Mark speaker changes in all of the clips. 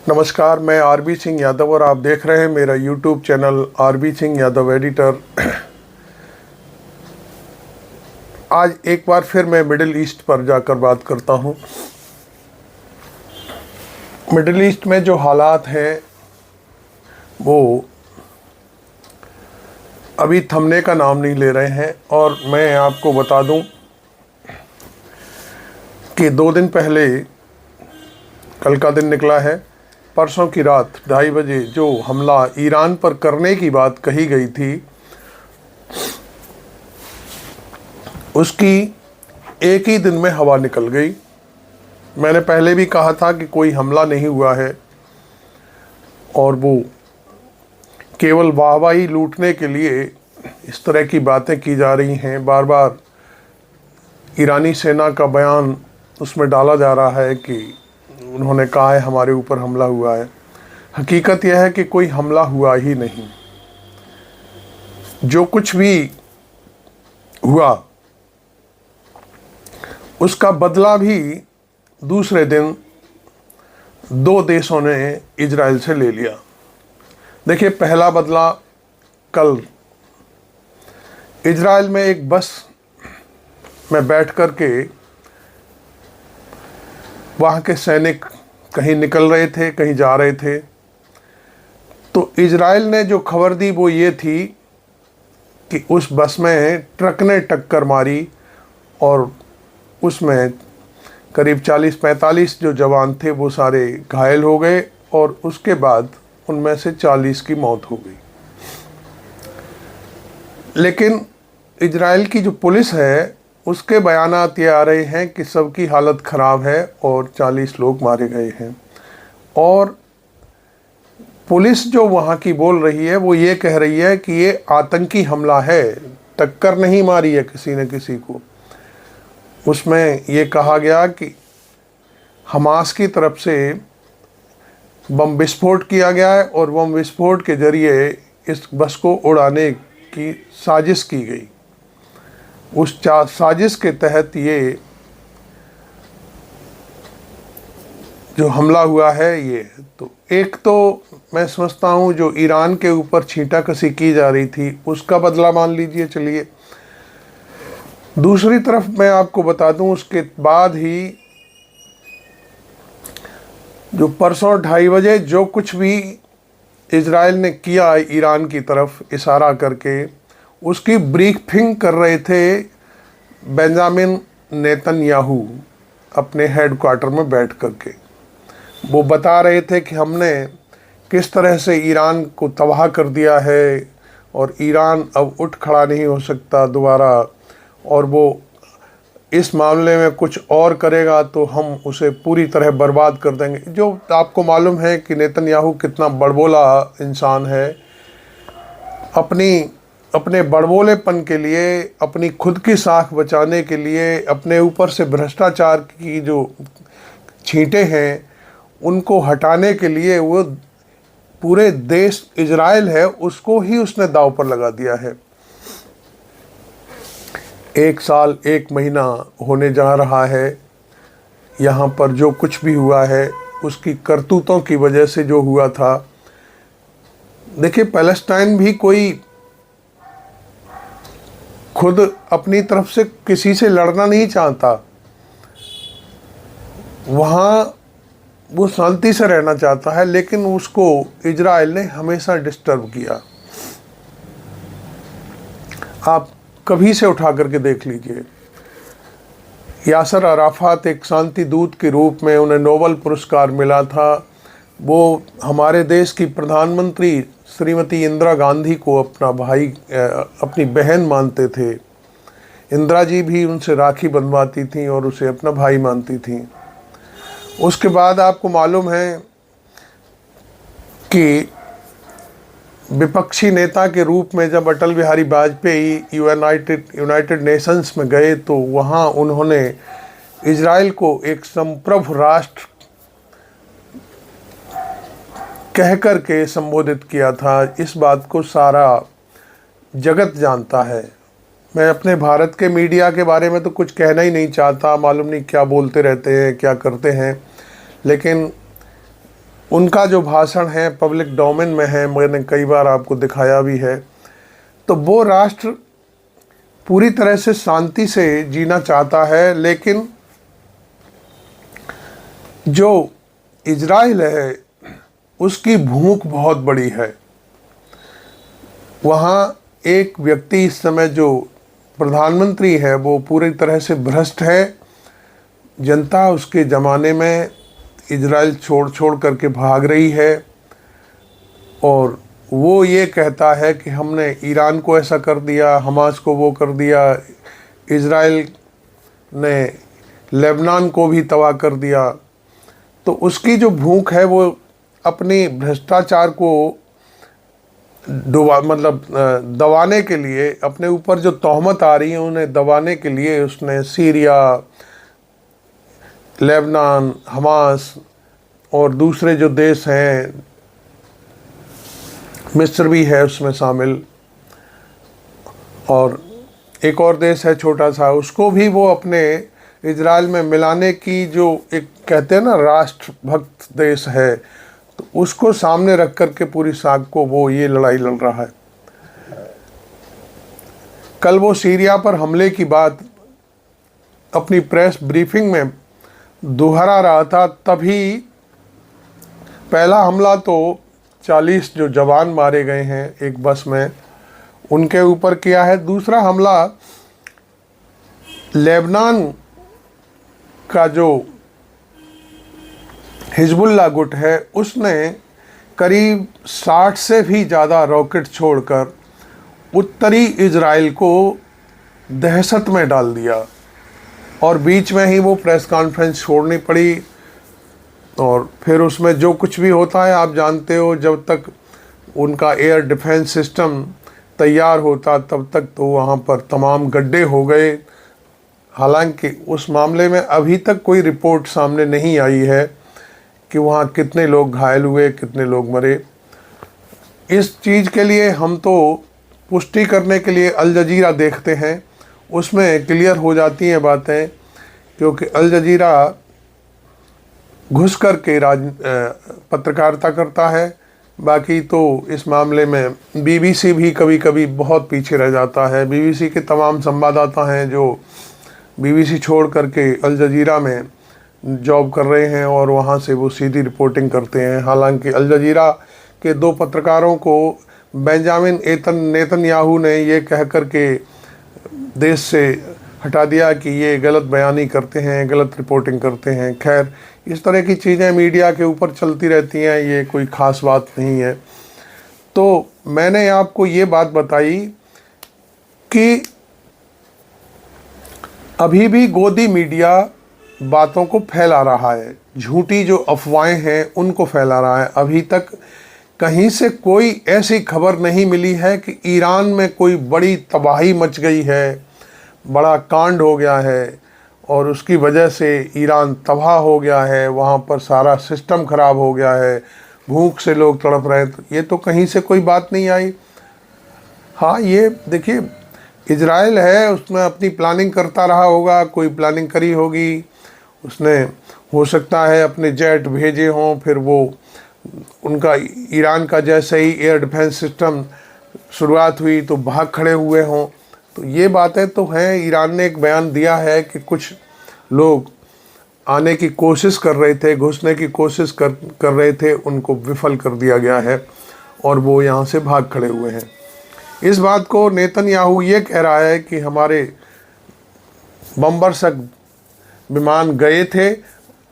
Speaker 1: नमस्कार, मैं आरबी सिंह यादव और आप देख रहे हैं मेरा YouTube channel RB Singh Yadav editor. आज एक बार फिर मैं मिडिल ईस्ट पर जाकर बात करता हूं। मिडिल ईस्ट में जो हालात हैं वो अभी थमने का नाम नहीं ले रहे हैं। और मैं आपको बता दूं कि 2 दिन पहले, कल का दिन निकला है, परसों की रात 2:30 बजे जो हमला ईरान पर करने की बात कही गई थी, उसकी एक ही दिन में हवा निकल गई। मैंने पहले भी कहा था कि कोई हमला नहीं हुआ है और वो केवल वाहवाही लूटने के लिए इस तरह की बातें की जा रही हैं। बार बार ईरानी सेना का बयान उसमें डाला जा रहा है कि उन्होंने कहा है हमारे ऊपर हमला हुआ है। हकीकत यह है कि कोई हमला हुआ ही नहीं। जो कुछ भी हुआ उसका बदला भी दूसरे दिन 2 देशों ने इजराइल से ले लिया। देखिए, पहला बदला कल इजराइल में एक बस में बैठ कर के वहाँ के सैनिक कहीं निकल रहे थे, कहीं जा रहे थे, तो इजराइल ने जो खबर दी वो ये थी कि उस बस में ट्रक ने टक्कर मारी और उसमें करीब 40-45 जो जवान थे वो सारे घायल हो गए और उसके बाद उनमें से 40 की मौत हो गई। लेकिन इजराइल की जो पुलिस है उसके बयानात ये आ रहे हैं कि सबकी हालत ख़राब है और 40 लोग मारे गए हैं। और पुलिस जो वहाँ की बोल रही है वो ये कह रही है कि ये आतंकी हमला है, टक्कर नहीं मारी है किसी ने किसी को। उसमें ये कहा गया कि हमास की तरफ से बम विस्फोट किया गया है और बम विस्फोट के ज़रिए इस बस को उड़ाने की साजिश की गई। उस साजिश के तहत ये जो हमला हुआ है ये तो एक तो मैं समझता हूँ जो ईरान के ऊपर छींटाकशी की जा रही थी उसका बदला मान लीजिए। चलिए, दूसरी तरफ मैं आपको बता दूं, उसके बाद ही जो परसों 2:30 बजे जो कुछ भी इजराइल ने किया ईरान की तरफ इशारा करके, उसकी ब्रीफिंग कर रहे थे बेंजामिन नेतन्याहू अपने हेडक्वार्टर में बैठ करके। वो बता रहे थे कि हमने किस तरह से ईरान को तबाह कर दिया है और ईरान अब उठ खड़ा नहीं हो सकता दोबारा, और वो इस मामले में कुछ और करेगा तो हम उसे पूरी तरह बर्बाद कर देंगे। जो आपको मालूम है कि नेतन्याहू कितना बड़बोला इंसान है। अपने बड़बोलेपन के लिए, अपनी खुद की साख बचाने के लिए, अपने ऊपर से भ्रष्टाचार की जो छींटे हैं उनको हटाने के लिए वो पूरे देश इजराइल है उसको ही उसने दांव पर लगा दिया है। 1 साल 1 महीना होने जा रहा है। यहाँ पर जो कुछ भी हुआ है उसकी करतूतों की वजह से जो हुआ था। देखिए, पैलेस्टाइन भी कोई खुद अपनी तरफ से किसी से लड़ना नहीं चाहता। वहाँ वो शांति से रहना चाहता है, लेकिन उसको इजराइल ने हमेशा डिस्टर्ब किया। आप कभी से उठा करके देख लीजिए। यासर अराफात एक शांति दूत के रूप में उन्हें नोबेल पुरस्कार मिला था। वो हमारे देश की प्रधानमंत्री श्रीमती इंदिरा गांधी को अपना भाई, अपनी बहन मानते थे। इंदिरा जी भी उनसे राखी बंधवाती थीं और उसे अपना भाई मानती थीं। उसके बाद आपको मालूम है कि विपक्षी नेता के रूप में जब अटल बिहारी वाजपेयी यूनाइटेड नेशंस में गए तो वहाँ उन्होंने इजराइल को एक संप्रभु राष्ट्र कह कर के संबोधित किया था। इस बात को सारा जगत जानता है। मैं अपने भारत के मीडिया के बारे में तो कुछ कहना ही नहीं चाहता, मालूम नहीं क्या बोलते रहते हैं, क्या करते हैं, लेकिन उनका जो भाषण है पब्लिक डोमेन में है, मैंने कई बार आपको दिखाया भी है। तो वो राष्ट्र पूरी तरह से शांति से जीना चाहता है, लेकिन जो इजराइल है उसकी भूख बहुत बड़ी है। वहाँ एक व्यक्ति इस समय जो प्रधानमंत्री है वो पूरी तरह से भ्रष्ट है। जनता उसके ज़माने में इजराइल छोड़ करके भाग रही है, और वो ये कहता है कि हमने ईरान को ऐसा कर दिया, हमास को वो कर दिया, इजराइल ने लेबनान को भी तबाह कर दिया। तो उसकी जो भूख है वो अपनी भ्रष्टाचार को दबाने के लिए, अपने ऊपर जो तोहमत आ रही है उन्हें दबाने के लिए उसने सीरिया, लेबनान, हमास और दूसरे जो देश हैं, मिस्र भी है उसमें शामिल, और एक और देश है छोटा सा, उसको भी वो अपने इजराइल में मिलाने की, जो एक कहते हैं ना राष्ट्रभक्त देश है, तो उसको सामने रख कर के पूरी साख को वो ये लड़ाई लड़ रहा है। कल वो सीरिया पर हमले की बात अपनी प्रेस ब्रीफिंग में दोहरा रहा था। तभी पहला हमला तो 40 जो जवान मारे गए हैं एक बस में, उनके ऊपर किया है। दूसरा हमला लेबनान का जो हिजबुल्लाह गुट है उसने करीब 60 से भी ज़्यादा रॉकेट छोड़कर उत्तरी इजराइल को दहशत में डाल दिया, और बीच में ही वो प्रेस कॉन्फ्रेंस छोड़नी पड़ी। और फिर उसमें जो कुछ भी होता है आप जानते हो, जब तक उनका एयर डिफेंस सिस्टम तैयार होता तब तक तो वहाँ पर तमाम गड्ढे हो गए। हालांकि उस मामले में अभी तक कोई रिपोर्ट सामने नहीं आई है कि वहाँ कितने लोग घायल हुए, कितने लोग मरे। इस चीज़ के लिए हम तो पुष्टि करने के लिए अल जजीरा देखते हैं, उसमें क्लियर हो जाती हैं बातें, क्योंकि अल जजीरा घुस कर के पत्रकारिता करता है। बाकी तो इस मामले में बीबीसी भी कभी कभी बहुत पीछे रह जाता है। बीबीसी के तमाम संवाददाता हैं जो बीबीसी छोड़ करके अल जजीरा में जॉब कर रहे हैं और वहाँ से वो सीधी रिपोर्टिंग करते हैं। हालांकि अल जजीरा के 2 पत्रकारों को बेंजामिन नेतन्याहू ने ये कह कर के देश से हटा दिया कि ये गलत बयानी करते हैं, गलत रिपोर्टिंग करते हैं। खैर, इस तरह की चीज़ें मीडिया के ऊपर चलती रहती हैं, ये कोई ख़ास बात नहीं है। तो मैंने आपको ये बात बताई कि अभी भी गोदी मीडिया बातों को फैला रहा है, झूठी जो अफवाहें हैं उनको फैला रहा है। अभी तक कहीं से कोई ऐसी खबर नहीं मिली है कि ईरान में कोई बड़ी तबाही मच गई है, बड़ा कांड हो गया है और उसकी वजह से ईरान तबाह हो गया है, वहाँ पर सारा सिस्टम ख़राब हो गया है, भूख से लोग तड़प रहे हैं। तो ये तो कहीं से कोई बात नहीं आई। हाँ, ये देखिए इजराइल है, उसमें अपनी प्लानिंग करता रहा होगा, कोई प्लानिंग करी होगी उसने, हो सकता है अपने जेट भेजे हों, फिर वो उनका ईरान का जैसे ही एयर डिफेंस सिस्टम शुरुआत हुई तो भाग खड़े हुए हों। तो ये बातें तो हैं। ईरान ने एक बयान दिया है कि कुछ लोग आने की कोशिश कर रहे थे, घुसने की कोशिश कर रहे थे, उनको विफल कर दिया गया है और वो यहाँ से भाग खड़े हुए हैं। इस बात को नेतन्याहू ये कह रहा है कि हमारे बमबरसक विमान गए थे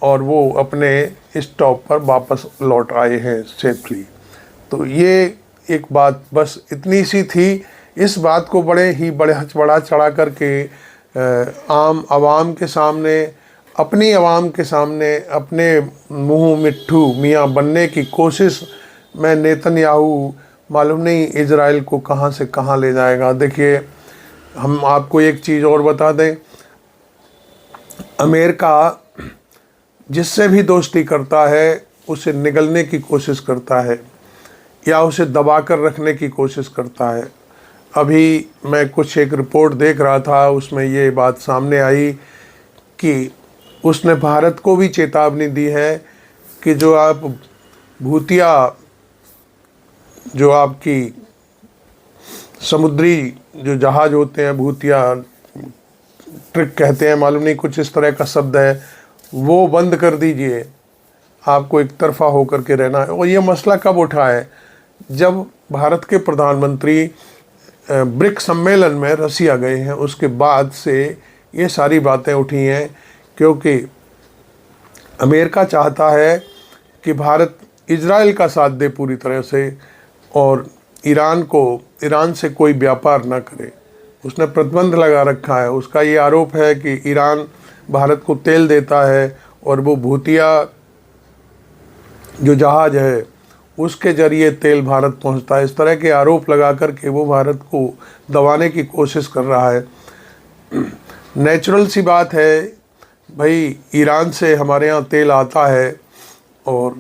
Speaker 1: और वो अपने स्टॉप पर वापस लौट आए हैं सेफली। तो ये एक बात बस इतनी सी थी। इस बात को बड़ा चढ़ा करके आम आवाम के सामने, अपनी आवाम के सामने अपने मुँह मिट्ठू मियाँ बनने की कोशिश में नेतन्याहू मालूम नहीं इजराइल को कहाँ से कहाँ ले जाएगा। देखिए, हम आपको एक चीज़ और बता दें, अमेरिका जिससे भी दोस्ती करता है उसे निगलने की कोशिश करता है या उसे दबा कर रखने की कोशिश करता है। अभी मैं कुछ एक रिपोर्ट देख रहा था, उसमें ये बात सामने आई कि उसने भारत को भी चेतावनी दी है कि जो आप भूतिया जो आपकी समुद्री जो जहाज़ होते हैं, भूतिया ट्रिक कहते हैं, मालूम नहीं कुछ इस तरह का शब्द है, वो बंद कर दीजिए। आपको एक तरफा होकर के रहना है। और ये मसला कब उठा है? जब भारत के प्रधानमंत्री ब्रिक्स सम्मेलन में रसिया गए हैं, उसके बाद से ये सारी बातें उठी हैं, क्योंकि अमेरिका चाहता है कि भारत इजराइल का साथ दे पूरी तरह से और ईरान से कोई व्यापार ना करे। उसने प्रतिबंध लगा रखा है। उसका ये आरोप है कि ईरान भारत को तेल देता है और वो भूतिया जो जहाज़ है उसके ज़रिए तेल भारत पहुंचता है। इस तरह के आरोप लगा कर के वो भारत को दबाने की कोशिश कर रहा है। नेचुरल सी बात है भाई, ईरान से हमारे यहाँ तेल आता है और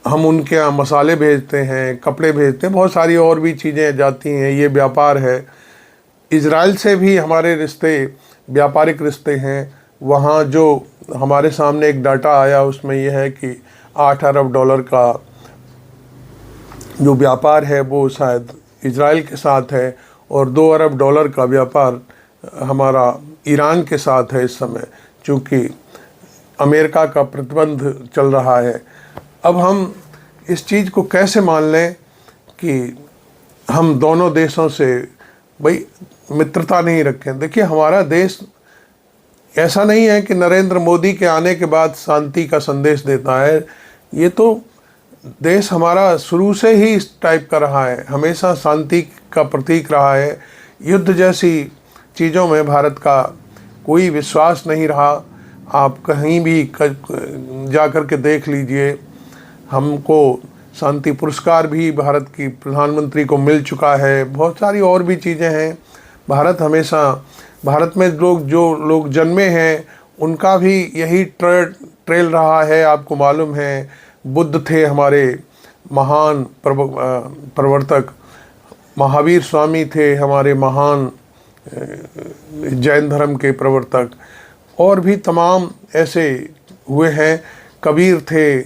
Speaker 1: हम उनके यहाँ मसाले भेजते हैं, कपड़े भेजते हैं, बहुत सारी और भी चीज़ें जाती हैं, ये व्यापार है। इजराइल से भी हमारे रिश्ते व्यापारिक रिश्ते हैं। वहाँ जो हमारे सामने एक डाटा आया उसमें यह है कि 8 अरब डॉलर का जो व्यापार है वो शायद इजराइल के साथ है और 2 अरब डॉलर का व्यापार हमारा ईरान के साथ है इस समय, चूँकि अमेरिका का प्रतिबंध चल रहा है। अब हम इस चीज़ को कैसे मान लें कि हम दोनों देशों से भाई मित्रता नहीं रखें? देखिए, हमारा देश ऐसा नहीं है कि नरेंद्र मोदी के आने के बाद शांति का संदेश देता है। ये तो देश हमारा शुरू से ही इस टाइप का रहा है, हमेशा शांति का प्रतीक रहा है। युद्ध जैसी चीज़ों में भारत का कोई विश्वास नहीं रहा। आप कहीं भी जा कर के देख लीजिए, हमको शांति पुरस्कार भी भारत की प्रधानमंत्री को मिल चुका है। बहुत सारी और भी चीज़ें हैं। भारत में जो लोग जन्मे हैं उनका भी यही ट्रेल रहा है। आपको मालूम है, बुद्ध थे हमारे महान प्रवर्तक, महावीर स्वामी थे हमारे महान जैन धर्म के प्रवर्तक, और भी तमाम ऐसे हुए हैं। कबीर थे,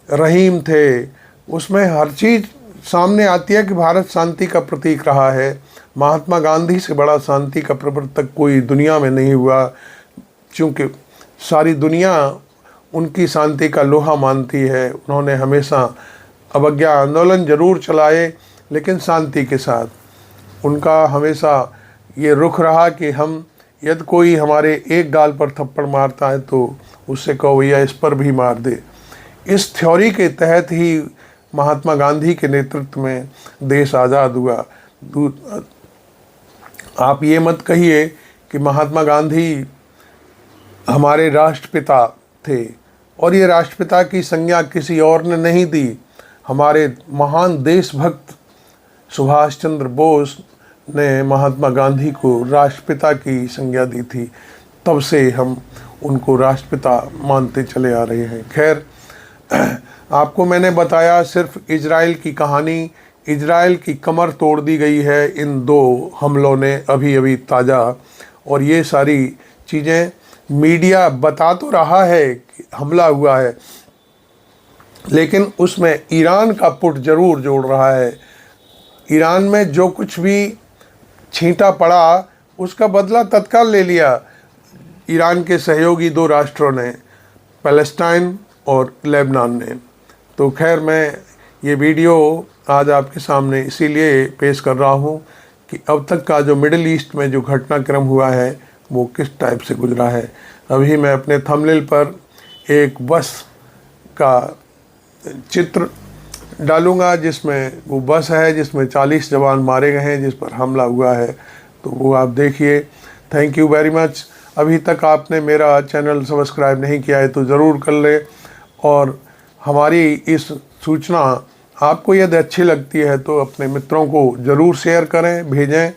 Speaker 1: रहीम थे। उसमें हर चीज़ सामने आती है कि भारत शांति का प्रतीक रहा है। महात्मा गांधी से बड़ा शांति का प्रवर्तक कोई दुनिया में नहीं हुआ, क्योंकि सारी दुनिया उनकी शांति का लोहा मानती है। उन्होंने हमेशा अवज्ञा आंदोलन जरूर चलाए, लेकिन शांति के साथ। उनका हमेशा ये रुख रहा कि हम यदि कोई हमारे एक गाल पर थप्पड़ मारता है तो उससे कहो भैया इस पर भी मार दे। इस थ्योरी के तहत ही महात्मा गांधी के नेतृत्व में देश आज़ाद हुआ। आप ये मत कहिए कि महात्मा गांधी हमारे राष्ट्रपिता थे, और ये राष्ट्रपिता की संज्ञा किसी और ने नहीं दी। हमारे महान देशभक्त सुभाष चंद्र बोस ने महात्मा गांधी को राष्ट्रपिता की संज्ञा दी थी। तब से हम उनको राष्ट्रपिता मानते चले आ रहे हैं। खैर, आपको मैंने बताया सिर्फ इजराइल की कहानी। इजराइल की कमर तोड़ दी गई है इन 2 हमलों ने, अभी अभी ताज़ा। और ये सारी चीज़ें मीडिया बता तो रहा है कि हमला हुआ है, लेकिन उसमें ईरान का पुट जरूर जोड़ रहा है। ईरान में जो कुछ भी छींटा पड़ा उसका बदला तत्काल ले लिया ईरान के सहयोगी 2 राष्ट्रों ने, पैलेस्टाइन और लेबनान ने। तो खैर, मैं ये वीडियो आज आपके सामने इसीलिए पेश कर रहा हूँ कि अब तक का जो मिडिल ईस्ट में जो घटनाक्रम हुआ है वो किस टाइप से गुजरा है। अभी मैं अपने थंबनेल पर एक बस का चित्र डालूंगा जिसमें वो बस है जिसमें 40 जवान मारे गए हैं, जिस पर हमला हुआ है। तो वो आप देखिए। Thank you very much. अभी तक आपने मेरा चैनल सब्सक्राइब नहीं किया है तो ज़रूर कर ले, और हमारी इस सूचना आपको यदि अच्छी लगती है तो अपने मित्रों को ज़रूर शेयर करें, भेजें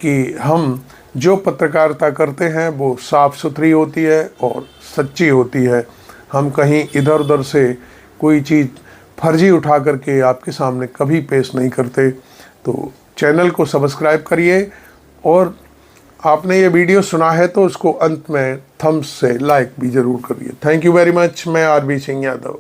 Speaker 1: कि हम जो पत्रकारिता करते हैं वो साफ़ सुथरी होती है और सच्ची होती है। हम कहीं इधर उधर से कोई चीज़ फर्जी उठा करके आपके सामने कभी पेश नहीं करते। तो चैनल को सब्सक्राइब करिए, और आपने ये वीडियो सुना है तो उसको अंत में थम्स से लाइक भी ज़रूर करिए। Thank you very much. मैं आरबी सिंह यादव।